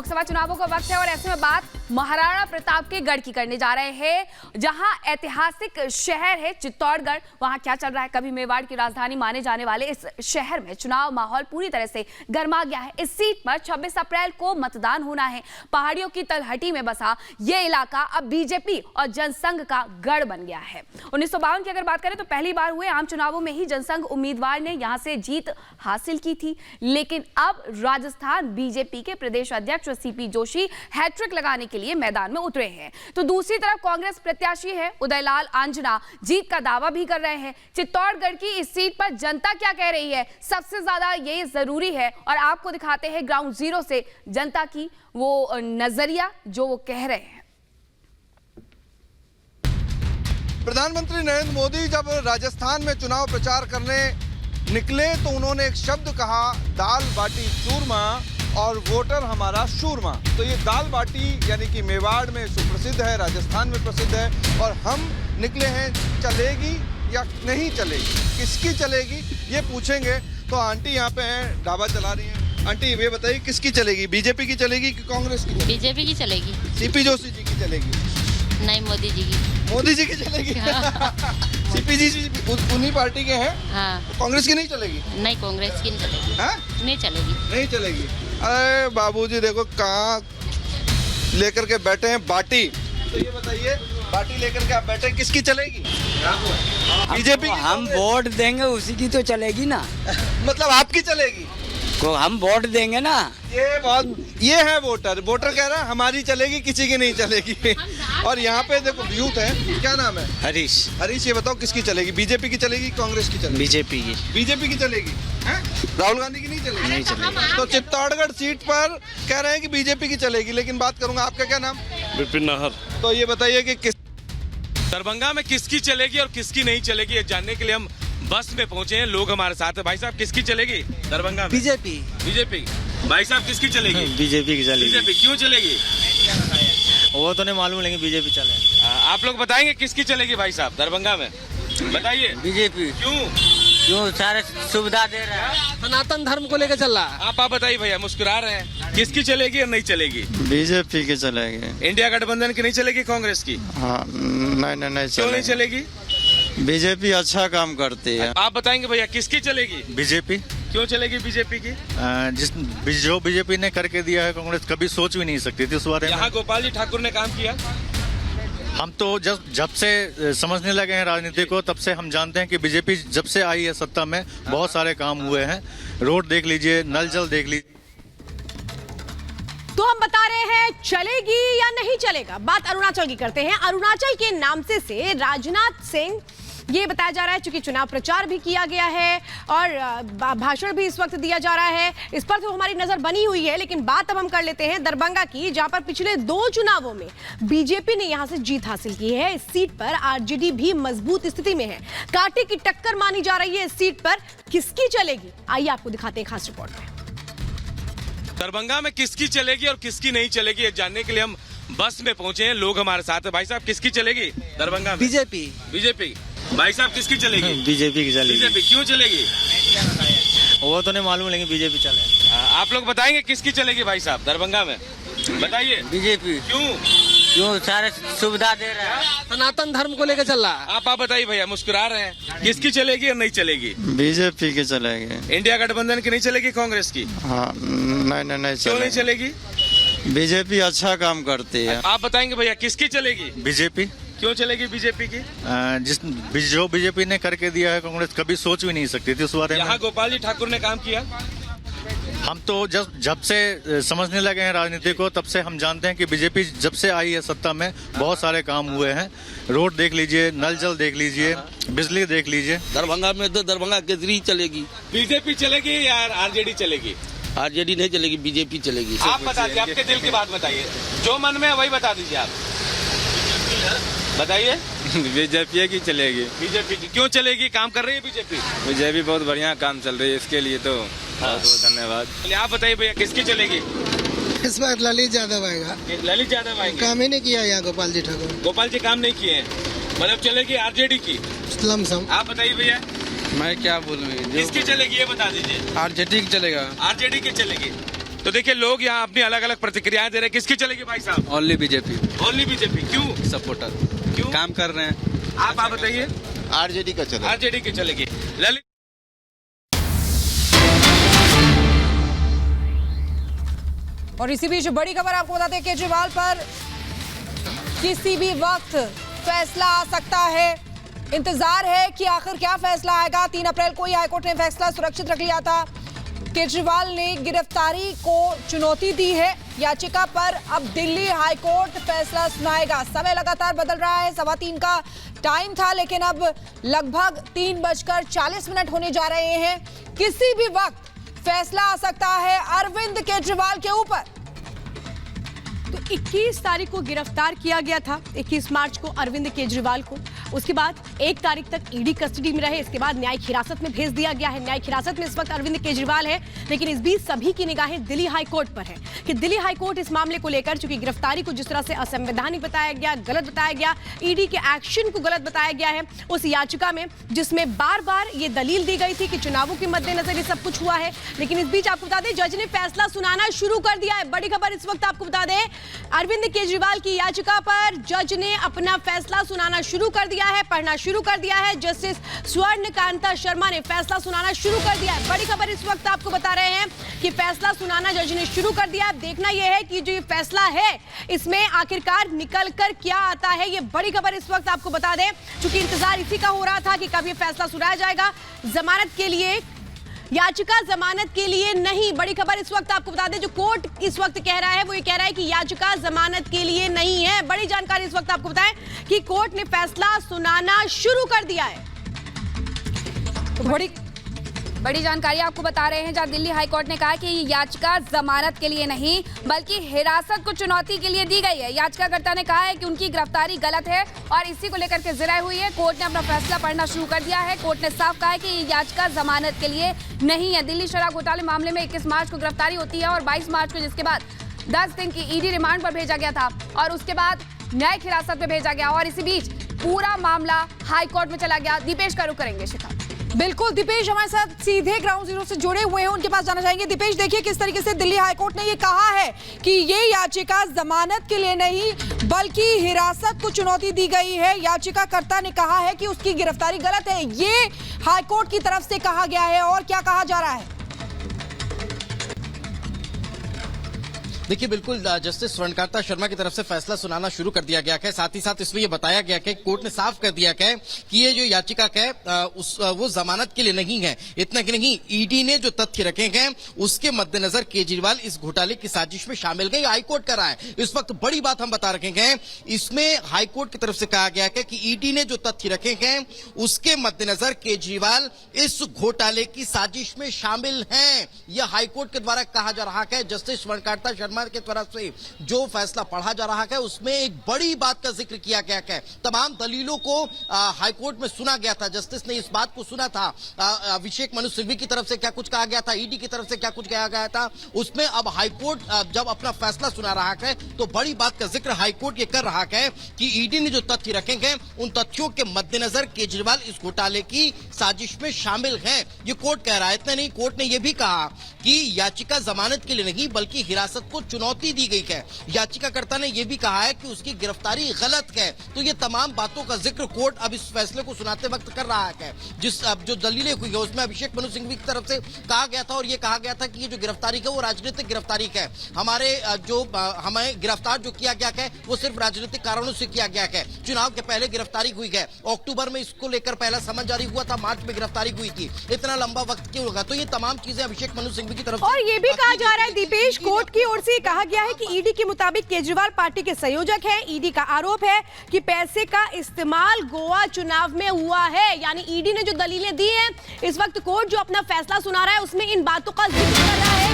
लोकसभा चुनावों का वक्त है और ऐसे में बात महाराणा प्रताप के गढ़ की करने जा रहे हैं, जहां ऐतिहासिक शहर है चित्तौड़गढ़। वहां क्या चल रहा है? कभी मेवाड़ की राजधानी माने जाने वाले इस शहर में चुनाव माहौल पूरी तरह से गर्मा गया है। इस सीट पर 26 अप्रैल को मतदान होना है। पहाड़ियों की तलहटी में बसा ये इलाका अब बीजेपी और जनसंघ का गढ़ बन गया है। 1952 की अगर बात करें तो पहली बार हुए आम चुनावों में ही जनसंघ उम्मीदवार ने यहां से जीत हासिल की थी, लेकिन अब राजस्थान बीजेपी के प्रदेश अध्यक्ष सीपी जोशी हैट्रिक लगाने के लिए मैदान में उतरे हैं। तो दूसरी तरफ कांग्रेस प्रत्याशी है उदयलाल आंजना जीत का दावा भी कर रहे हैं। चित्तौड़गढ़ की इस सीट पर जनता क्या कह रही है, सबसे ज्यादा ये जरूरी है और आपको दिखाते हैं ग्राउंड जीरो से जनता की वो नजरिया जो वो कह रहे हैं। प्रधानमंत्री नरेंद्र मोदी जब राजस्थान में चुनाव प्रचार करने निकले तो उन्होंने एक शब्द कहा, दाल बाटी चूरमा और वोटर हमारा शूरमा। तो ये दाल बाटी यानी कि मेवाड़ में सुप्रसिद्ध है, राजस्थान में प्रसिद्ध है और हम निकले हैं चलेगी या नहीं चलेगी, किसकी चलेगी ये पूछेंगे। तो आंटी यहाँ पे हैं, ढाबा चला रही हैं। आंटी ये बताइए किसकी चलेगी, बीजेपी की चलेगी कि कांग्रेस की? बीजेपी की चलेगी। सीपी जोशी जी की चलेगी? नहीं, मोदी जी की। मोदी जी की चलेगी? हाँ। सीपी जी उन्हीं पार्टी के हैं। हाँ। कांग्रेस की नहीं चलेगी? नहीं, कांग्रेस की नहीं चलेगी। हाँ? नहीं चलेगी। नहीं चलेगी। अरे बाबूजी देखो कहाँ लेकर के बैठे हैं बाटी। तो ये बताइए बाटी लेकर के आप बैठे हैं, किसकी चलेगी? बीजेपी की? हम वोट देंगे उसी की तो चलेगी ना। मतलब आपकी चलेगी? को हम वोट देंगे ना। ये है वोटर कह रहा है हमारी चलेगी, किसी की नहीं चलेगी। और यहाँ पे देखो यूथ है, क्या नाम है? हरीश, ये बताओ किसकी चलेगी, बीजेपी की चलेगी कांग्रेस की चलेगी? बीजेपी की चलेगी। हैं? राहुल गांधी की नहीं चलेगी? नहीं चलेगी। तो चित्तौड़गढ़ सीट पर कह रहे हैं कि बीजेपी की चलेगी, लेकिन बात करूंगा, आपका क्या नाम? विपिन नाहर। तो ये बताइए कि किस दरभंगा में किसकी चलेगी और किसकी नहीं चलेगी ये जानने के लिए हम बस में पहुंचे हैं। लोग हमारे साथ हैं। भाई साहब किसकी चलेगी दरभंगा में? बीजेपी। भाई साहब किसकी चलेगी? बीजेपी की चलेगी। बीजेपी क्यों चलेगी? वो तो नहीं मालूम, लेकिन बीजेपी चले। आप लोग बताएंगे किसकी चलेगी भाई साहब दरभंगा में? बताइए। बीजेपी। क्यों सारे सुविधा दे रहा है, सनातन धर्म को लेकर चल रहा है। आप बताइए भैया, मुस्कुरा रहे हैं। किसकी चलेगी और नहीं चलेगी? बीजेपी की चलेगी। इंडिया गठबंधन की नहीं चलेगी, कांग्रेस की? हाँ, नहीं क्यों नहीं चलेगी? बीजेपी अच्छा काम करती है। आप बताएंगे भैया किसकी चलेगी? बीजेपी। क्यों चलेगी बीजेपी की? जो बीजेपी ने करके दिया है कांग्रेस कभी सोच भी नहीं सकती थी उस बारे में। यहाँ गोपाल जी ठाकुर ने काम किया। हम तो जब से समझने लगे हैं राजनीति को, तब से हम जानते हैं कि बीजेपी जब से आई है सत्ता में बहुत सारे काम हुए हैं। रोड देख लीजिए, नल जल देख लीजिए। तो हम बता रहे हैं चलेगी या नहीं चलेगा। बात अरुणाचल की करते हैं। अरुणाचल के नामसे से राजनाथ सिंह ये बताया जा रहा है, चूंकि चुनाव प्रचार भी किया गया है और भाषण भी इस वक्त दिया जा रहा है, इस पर तो हमारी नजर बनी हुई है। लेकिन बात अब हम कर लेते हैं दरभंगा की, जहां पर पिछले 2 चुनावों में बीजेपी ने यहां से जीत हासिल की है। इस सीट पर आरजेडी भी मजबूत स्थिति में है। कांटे की टक्कर मानी जा रही है। इस सीट पर किसकी चलेगी, आइए आपको दिखाते हैं खास रिपोर्ट में। दरभंगा में किसकी चलेगी और किसकी नहीं चलेगी ये जानने के लिए हम बस में पहुंचे हैं। लोग हमारे साथ हैं। भाई साहब किसकी चलेगी दरभंगा में? बीजेपी। भाई साहब किसकी चलेगी? बीजेपी की चलेगी। बीजेपी क्यों चलेगी? वो तो नहीं मालूम, लेकिन बीजेपी चले। आप लोग बताएंगे किसकी चलेगी भाई साहब दरभंगा में? बताइए। बीजेपी। क्यों सारे सुविधा दे रहा है, सनातन धर्म को लेकर चल रहा है। आप बताइए भैया, मुस्कुरा रहे हैं। किसकी चलेगी और नहीं चलेगी? बीजेपी की चलेगी। इंडिया गठबंधन की नहीं चलेगी, कांग्रेस की? हाँ, नहीं क्यों नहीं चलेगी? बीजेपी अच्छा काम करती है। आप बताएंगे भैया किसकी चलेगी? बीजेपी। क्यों चलेगी बीजेपी की? जो बीजेपी ने करके दिया है कांग्रेस कभी सोच भी नहीं सकती थी उस बारे में। यहाँ गोपाल जी ठाकुर ने काम किया। हम तो जब से समझने लगे हैं राजनीति को, तब से हम जानते हैं कि बीजेपी जब से आई है सत्ता में बहुत सारे काम हुए हैं। रोड देख लीजिए, नल जल देख लीजिए, बिजली देख लीजिए। दरभंगा में तो दरभंगा केजरी चलेगी। बीजेपी चलेगी या आरजेडी चलेगी? आरजेडी नहीं चलेगी, बीजेपी चलेगी। आप बता दीजिए, आपके दिल की बात बताइए, जो मन में है वही बता दीजिए। आप बताइए। बीजेपी की चलेगी। बीजेपी की क्यों चलेगी? काम कर रही है बीजेपी? बीजेपी बहुत बढ़िया काम चल रही है, इसके लिए तो बहुत बहुत धन्यवाद। आप बताइए भैया किसकी चलेगी? इस बार ललित यादव आएगा। ललित यादव आएंगे। काम ही नहीं किया यहाँ गोपाल जी ठाकुर। गोपाल जी काम नहीं किए हैं, मतलब चलेगी आरजेडी की लमसम। आप बताइए भैया। मैं क्या बोलूँ, किसकी चलेगी ये बता दीजिए। आरजेडी की चलेगा। आरजेडी की चलेगी। तो देखिए लोग यहाँ अपनी अलग अलग प्रतिक्रियाएं दे रहे हैं। किसकी चलेगी भाई साहब? Only BJP only BJP. क्यों सपोर्टर, क्यों काम कर रहे हैं। आप बताइए। आरजेडी का चलेगा। आरजेडी की चलेगी। ललित और इसी बीच बड़ी खबर आपको बताते हैं, केजरीवाल पर किसी भी वक्त फैसला आ सकता है। इंतजार है कि आखिर क्या फैसला आएगा। 3 अप्रैल को ही हाईकोर्ट ने फैसला सुरक्षित रख लिया था। केजरीवाल ने गिरफ्तारी को चुनौती दी है। याचिका पर अब दिल्ली हाईकोर्ट फैसला सुनाएगा। समय लगातार बदल रहा है। 3:15 का टाइम था, लेकिन अब लगभग 3:40 होने जा रहे हैं। किसी भी वक्त फैसला आ सकता है अरविंद केजरीवाल के ऊपर। तो 21 तारीख को गिरफ्तार किया गया था, 21 मार्च को अरविंद केजरीवाल को। उसके बाद 1 तारीख तक ईडी कस्टडी में रहे। इसके बाद न्यायिक हिरासत में भेज दिया गया है। न्यायिक हिरासत में इस वक्त अरविंद केजरीवाल है, लेकिन इस बीच सभी की निगाहें दिल्ली हाईकोर्ट पर है कि दिल्ली हाईकोर्ट इस मामले को लेकर, चूंकि गिरफ्तारी को जिस तरह से असंवैधानिक बताया गया, गलत बताया गया, ईडी के एक्शन को गलत बताया गया है, उस याचिका में जिसमें बार बार ये दलील दी गई थी कि चुनावों के मद्देनजर ये सब कुछ हुआ है। लेकिन इस बीच आपको बता दें, जज ने फैसला सुनाना शुरू कर दिया है। बड़ी खबर इस वक्त आपको बता दें, अरविंद केजरीवाल की याचिका पर जज ने अपना फैसला सुनाना शुरू कर दिया है, पढ़ना शुरू कर दिया है। जस्टिस स्वर्णकांता शर्मा ने फैसला सुनाना शुरू कर दिया है। बड़ी खबर इस वक्त आपको बता रहे हैं कि फैसला सुनाना जज ने शुरू कर दिया है। देखना यह है कि जो ये फैसला है इसमें आखिरकार निकल कर क्या आता है। ये बड़ी खबर इस वक्त आपको बता दें, क्योंकि इंतजार इसी का हो रहा था कि कब ये फैसला सुनाया जाएगा। जमानत के लिए याचिका जमानत के लिए नहीं। बड़ी खबर इस वक्त आपको बता दें, जो कोर्ट इस वक्त कह रहा है वो ये कह रहा है कि याचिका जमानत के लिए नहीं है। बड़ी जानकारी इस वक्त आपको बताएं कि कोर्ट ने फैसला सुनाना शुरू कर दिया है। तो बड़ी जानकारी आपको बता रहे हैं, जहां दिल्ली हाईकोर्ट ने कहा कि ये याचिका जमानत के लिए नहीं बल्कि हिरासत को चुनौती के लिए दी गई है। याचिकाकर्ता ने कहा है कि उनकी गिरफ्तारी गलत है और इसी को लेकर के जिरह हुई है। कोर्ट ने अपना फैसला पढ़ना शुरू कर दिया है। कोर्ट ने साफ कहा है कि ये याचिका जमानत के लिए नहीं है। दिल्ली शराब घोटाले मामले में 21 मार्च को गिरफ्तारी होती है और 22 मार्च को, जिसके बाद 10 दिन की ईडी रिमांड पर भेजा गया था और उसके बाद न्यायिक हिरासत में भेजा गया और इसी बीच पूरा मामला हाईकोर्ट में चला गया। दीपेश का रुख करेंगे। शिखा बिल्कुल, दीपेश हमारे साथ सीधे ग्राउंड जीरो से जुड़े हुए हैं, उनके पास जाना चाहेंगे। दीपेश, देखिए किस तरीके से दिल्ली हाईकोर्ट ने ये कहा है कि ये याचिका जमानत के लिए नहीं बल्कि हिरासत को चुनौती दी गई है। याचिकाकर्ता ने कहा है कि उसकी गिरफ्तारी गलत है। ये हाईकोर्ट की तरफ से कहा गया है और क्या कहा जा रहा है? देखिए, बिल्कुल जस्टिस स्वर्णकांता शर्मा की तरफ से फैसला सुनाना शुरू कर दिया गया है। साथ ही साथ इसमें यह बताया गया है, कोर्ट ने साफ कर दिया है कि ये जो याचिका है वो जमानत के लिए नहीं है। इतना कि नहीं, ईडी ने जो तथ्य रखे हैं उसके मद्देनजर केजरीवाल इस घोटाले की साजिश में शामिल गए। हाईकोर्ट कर रहा है इस वक्त बड़ी बात हम बता रखे हैं। इसमें हाईकोर्ट की तरफ से कहा गया है कि ईडी ने जो तथ्य रखे हैं उसके मद्देनजर केजरीवाल इस घोटाले की साजिश में शामिल हैं। यह हाईकोर्ट के द्वारा कहा जा रहा है। जस्टिस स्वर्णकांता शर्मा के तरफ से जो फैसला पढ़ा जा रहा है उसमें एक बड़ी बात का जिक्र किया गया है। तमाम दलीलों को हाईकोर्ट में सुना गया था। जस्टिस ने इस बात को सुना था। अभिषेक मनु सिंघवी की तरफ से क्या कुछ कहा गया था, ईडी की तरफ से क्या कुछ कहा गया था, उसमें अब हाईकोर्ट जब अपना फैसला सुना रहा है तो बड़ी बात का जिक्र हाईकोर्ट ये कर रहा है कि ईडी ने जो तथ्य रखे हैं उन तथ्यों के मद्देनजर केजरीवाल इस घोटाले की साजिश में शामिल हैं। ये कोर्ट कह रहा है। इतना नहीं, कोर्ट ने यह भी कहा कि याचिका जमानत के लिए नहीं बल्कि हिरासत को चुनौती दी गई है। याचिकाकर्ता ने यह भी कहा है कि उसकी गिरफ्तारी गलत है। तो ये तमाम बातों का जिक्र कोर्ट अब इस फैसले को सुनाते वक्त कर रहा है। जिस अब जो दलीलें हुई है उसमें अभिषेक मनु सिंघवी की तरफ से कहा गया था और ये कहा गया था कि ये जो गिरफ्तारी है वो राजनीतिक गिरफ्तारी है। हमें गिरफ्तार जो किया गया है वो सिर्फ राजनीतिक कारणों से किया गया है। चुनाव के पहले गिरफ्तारी हुई है। अक्टूबर में इसको लेकर पहला समन जारी हुआ था, मार्च में गिरफ्तारी हुई थी। इतना लंबा वक्त क्यों होगा? तो ये तमाम चीजें अभिषेक मनु सिंघवी की तरफ और ये भी कहा जा रहा है दीपेश, कोर्ट की ओर से कहा गया है कि ईडी के मुताबिक केजरीवाल पार्टी के संयोजक हैं। ईडी का आरोप है कि पैसे का इस्तेमाल गोवा चुनाव में हुआ है। यानी ईडी ने जो दलीलें दी हैं, इस वक्त कोर्ट जो अपना फैसला सुना रहा है उसमें इन बातों का जिक्र कर रहा है